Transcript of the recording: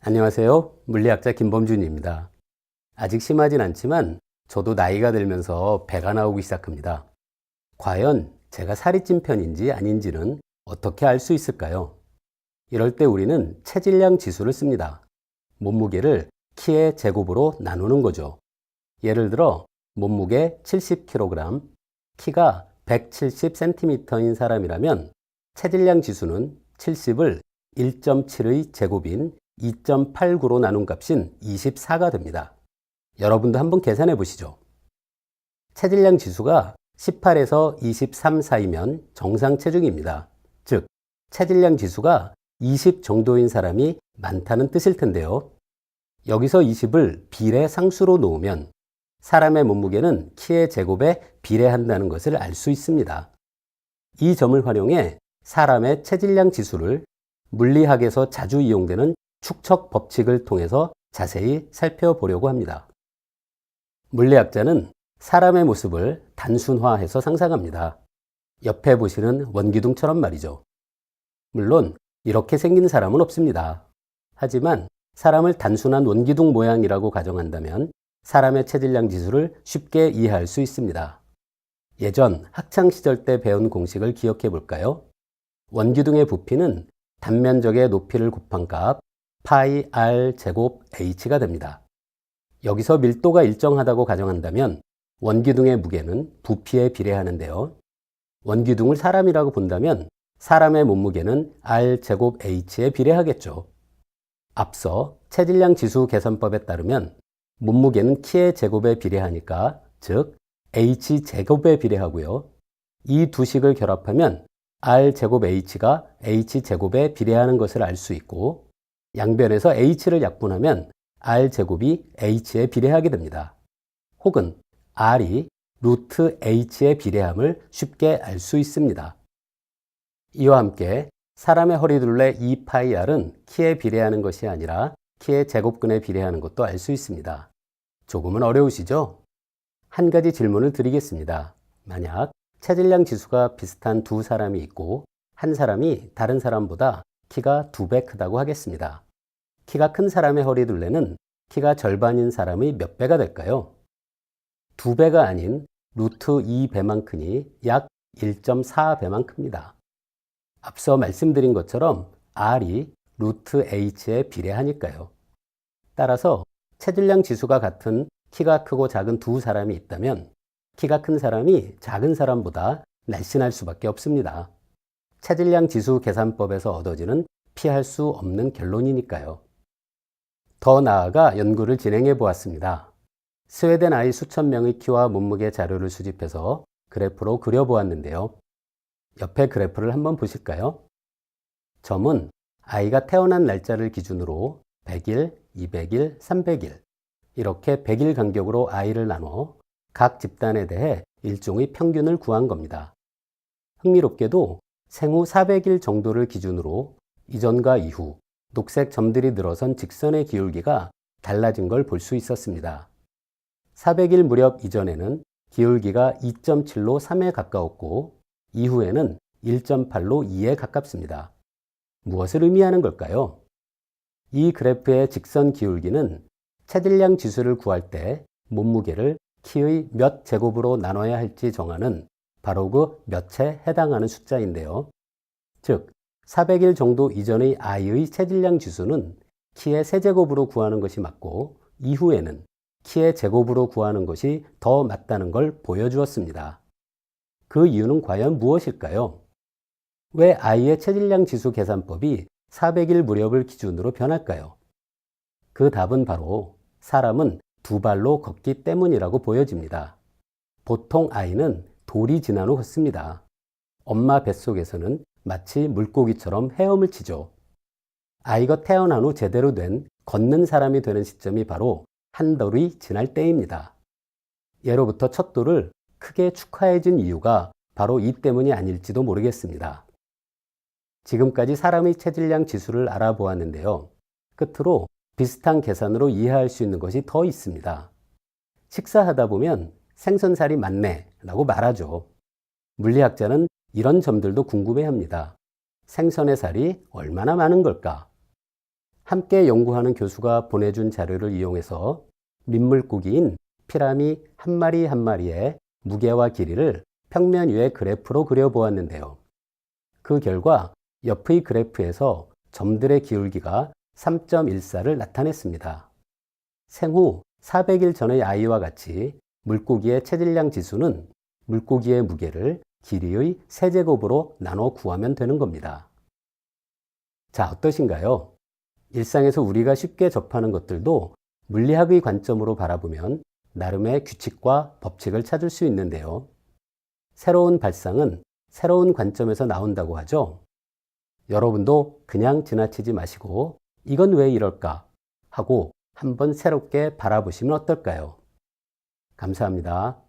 안녕하세요. 물리학자 김범준입니다. 아직 심하진 않지만 저도 나이가 들면서 배가 나오기 시작합니다. 과연 제가 살이 찐 편인지 아닌지는 어떻게 알 수 있을까요? 이럴 때 우리는 체질량 지수를 씁니다. 몸무게를 키의 제곱으로 나누는 거죠. 예를 들어 몸무게 70kg, 키가 170cm인 사람이라면 체질량 지수는 70을 1.7의 제곱인 2.89로 나눈 값인 24가 됩니다. 여러분도 한번 계산해 보시죠. 체질량 지수가 18에서 23 사이면 정상 체중입니다. 즉, 체질량 지수가 20 정도인 사람이 많다는 뜻일 텐데요. 여기서 20을 비례상수로 놓으면 사람의 몸무게는 키의 제곱에 비례한다는 것을 알 수 있습니다. 이 점을 활용해 사람의 체질량 지수를 물리학에서 자주 이용되는 축척 법칙을 통해서 자세히 살펴보려고 합니다. 물리학자는 사람의 모습을 단순화해서 상상합니다. 옆에 보시는 원기둥처럼 말이죠. 물론 이렇게 생긴 사람은 없습니다. 하지만 사람을 단순한 원기둥 모양이라고 가정한다면 사람의 체질량 지수를 쉽게 이해할 수 있습니다. 예전 학창시절 때 배운 공식을 기억해 볼까요? 원기둥의 부피는 단면적의 높이를 곱한 값 파이 r 제곱 h가 됩니다. 여기서 밀도가 일정하다고 가정한다면 원기둥의 무게는 부피에 비례하는데요. 원기둥을 사람이라고 본다면 사람의 몸무게는 r 제곱 h에 비례하겠죠. 앞서 체질량 지수 계산법에 따르면 몸무게는 키의 제곱에 비례하니까 즉 h 제곱에 비례하고요. 이 두 식을 결합하면 r 제곱 h가 h 제곱에 비례하는 것을 알 수 있고 양변에서 h를 약분하면 r 제곱이 h에 비례하게 됩니다. 혹은 r이 루트 h에 비례함을 쉽게 알 수 있습니다. 이와 함께 사람의 허리둘레 2파이r은 키에 비례하는 것이 아니라 키의 제곱근에 비례하는 것도 알 수 있습니다. 조금은 어려우시죠? 한 가지 질문을 드리겠습니다. 만약 체질량 지수가 비슷한 두 사람이 있고 한 사람이 다른 사람보다 키가 2배 크다고 하겠습니다. 키가 큰 사람의 허리둘레는 키가 절반인 사람의 몇 배가 될까요? 2배가 아닌 루트 2배만 크니 약 1.4배만 큽니다. 앞서 말씀드린 것처럼 R이 루트 H에 비례하니까요. 따라서 체질량 지수가 같은 키가 크고 작은 두 사람이 있다면 키가 큰 사람이 작은 사람보다 날씬할 수밖에 없습니다. 체질량 지수 계산법에서 얻어지는 피할 수 없는 결론이니까요. 더 나아가 연구를 진행해 보았습니다. 스웨덴 아이 수천 명의 키와 몸무게 자료를 수집해서 그래프로 그려보았는데요. 옆에 그래프를 한번 보실까요? 점은 아이가 태어난 날짜를 기준으로 100일, 200일, 300일 이렇게 100일 간격으로 아이를 나눠 각 집단에 대해 일종의 평균을 구한 겁니다. 흥미롭게도 생후 400일 정도를 기준으로 이전과 이후 녹색 점들이 늘어선 직선의 기울기가 달라진 걸 볼 수 있었습니다. 400일 무렵 이전에는 기울기가 2.7로 3에 가까웠고 이후에는 1.8로 2에 가깝습니다. 무엇을 의미하는 걸까요? 이 그래프의 직선 기울기는 체질량 지수를 구할 때 몸무게를 키의 몇 제곱으로 나눠야 할지 정하는 바로 그 몇에 해당하는 숫자인데요. 즉 400일 정도 이전의 아이의 체질량 지수는 키의 세제곱으로 구하는 것이 맞고 이후에는 키의 제곱으로 구하는 것이 더 맞다는 걸 보여주었습니다. 그 이유는 과연 무엇일까요? 왜 아이의 체질량 지수 계산법이 400일 무렵을 기준으로 변할까요? 그 답은 바로 사람은 두 발로 걷기 때문이라고 보여집니다. 보통 아이는 돌이 지난 후 걷습니다. 엄마 뱃속에서는 마치 물고기처럼 헤엄을 치죠. 아이가 태어난 후 제대로 된 걷는 사람이 되는 시점이 바로 한 돌이 지날 때입니다. 예로부터 첫 돌을 크게 축하해 준 이유가 바로 이 때문이 아닐지도 모르겠습니다. 지금까지 사람의 체질량 지수를 알아보았는데요. 끝으로 비슷한 계산으로 이해할 수 있는 것이 더 있습니다. 식사하다 보면 생선살이 많네 라고 말하죠. 물리학자는 이런 점들도 궁금해합니다. 생선의 살이 얼마나 많은 걸까? 함께 연구하는 교수가 보내준 자료를 이용해서 민물고기인 피라미 한 마리 한 마리의 무게와 길이를 평면 위의 그래프로 그려보았는데요. 그 결과 옆의 그래프에서 점들의 기울기가 3.14를 나타냈습니다. 생후 400일 전의 아이와 같이 물고기의 체질량 지수는 물고기의 무게를 길이의 세제곱으로 나눠 구하면 되는 겁니다. 자, 어떠신가요? 일상에서 우리가 쉽게 접하는 것들도 물리학의 관점으로 바라보면 나름의 규칙과 법칙을 찾을 수 있는데요. 새로운 발상은 새로운 관점에서 나온다고 하죠. 여러분도 그냥 지나치지 마시고 이건 왜 이럴까 하고 한번 새롭게 바라보시면 어떨까요? 감사합니다.